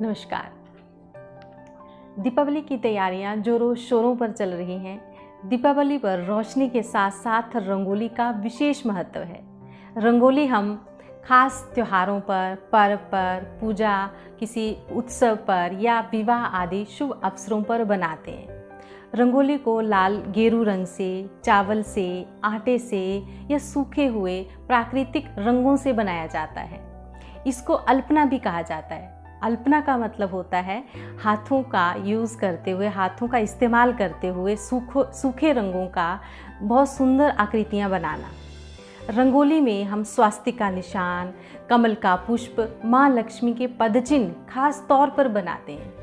नमस्कार। दीपावली की तैयारियां जोरों शोरों पर चल रही हैं। दीपावली पर रोशनी के साथ साथ रंगोली का विशेष महत्व है। रंगोली हम खास त्योहारों पर, पर्व पर, पूजा, किसी उत्सव पर या विवाह आदि शुभ अवसरों पर बनाते हैं। रंगोली को लाल गेरू रंग से, चावल से, आटे से या सूखे हुए प्राकृतिक रंगों से बनाया जाता है। इसको अल्पना भी कहा जाता है। अल्पना का मतलब होता है हाथों का यूज़ करते हुए, हाथों का इस्तेमाल करते हुए सूखे रंगों का बहुत सुंदर आकृतियाँ बनाना। रंगोली में हम स्वास्तिक का निशान, कमल का पुष्प, माँ लक्ष्मी के पदचिन्ह खास तौर पर बनाते हैं।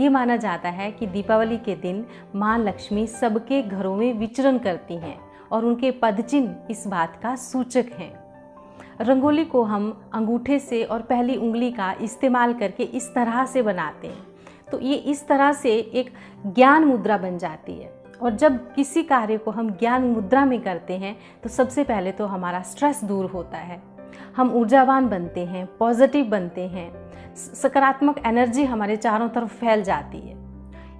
ये माना जाता है कि दीपावली के दिन माँ लक्ष्मी सबके घरों में विचरण करती हैं और उनके पदचिन्ह इस बात का सूचक हैं। रंगोली को हम अंगूठे से और पहली उंगली का इस्तेमाल करके इस तरह से बनाते हैं, तो ये इस तरह से एक ज्ञान मुद्रा बन जाती है। और जब किसी कार्य को हम ज्ञान मुद्रा में करते हैं तो सबसे पहले तो हमारा स्ट्रेस दूर होता है, हम ऊर्जावान बनते हैं, पॉजिटिव बनते हैं, सकारात्मक एनर्जी हमारे चारों तरफ फैल जाती है।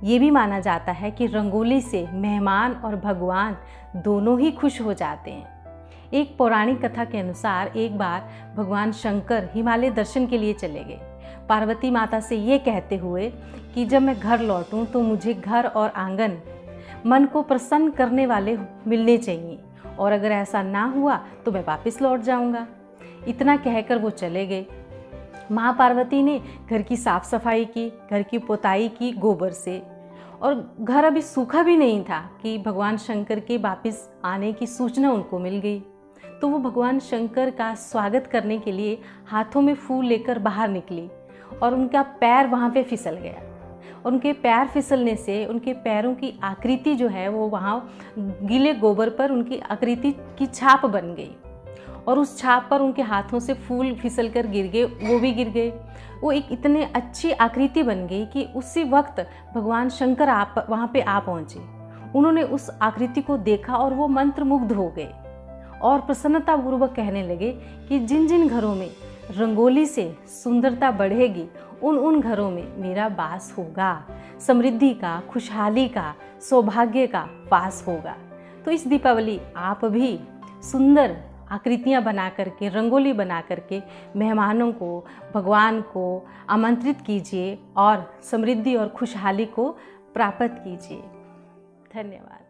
ये भी माना जाता है कि रंगोली से मेहमान और भगवान दोनों ही खुश हो जाते हैं। एक पौराणिक कथा के अनुसार एक बार भगवान शंकर हिमालय दर्शन के लिए चले गए, पार्वती माता से ये कहते हुए कि जब मैं घर लौटूं तो मुझे घर और आंगन मन को प्रसन्न करने वाले मिलने चाहिए, और अगर ऐसा ना हुआ तो मैं वापस लौट जाऊंगा। इतना कहकर वो चले गए। माँ पार्वती ने घर की साफ सफाई की, घर की पुताई की गोबर से, और घर अभी सूखा भी नहीं था कि भगवान शंकर के वापस आने की सूचना उनको मिल गई। तो वो भगवान शंकर का स्वागत करने के लिए हाथों में फूल लेकर बाहर निकली और उनका पैर वहाँ पे फिसल गया। और उनके पैर फिसलने से उनके पैरों की आकृति जो है वो वहाँ गीले गोबर पर उनकी आकृति की छाप बन गई, और उस छाप पर उनके हाथों से फूल फिसल कर गिर गए, वो भी गिर गए। वो एक इतने अच्छी आकृति बन गई कि उसी वक्त भगवान शंकर वहाँ पे आ पहुँचे। उन्होंने उस आकृति को देखा और वो मंत्रमुग्ध हो गए और प्रसन्नतापूर्वक कहने लगे कि जिन जिन घरों में रंगोली से सुंदरता बढ़ेगी उन घरों में मेरा वास होगा, समृद्धि का, खुशहाली का, सौभाग्य का वास होगा। तो इस दीपावली आप भी सुंदर आकृतियाँ बना करके, रंगोली बना करके मेहमानों को, भगवान को आमंत्रित कीजिए और समृद्धि और खुशहाली को प्राप्त कीजिए। धन्यवाद।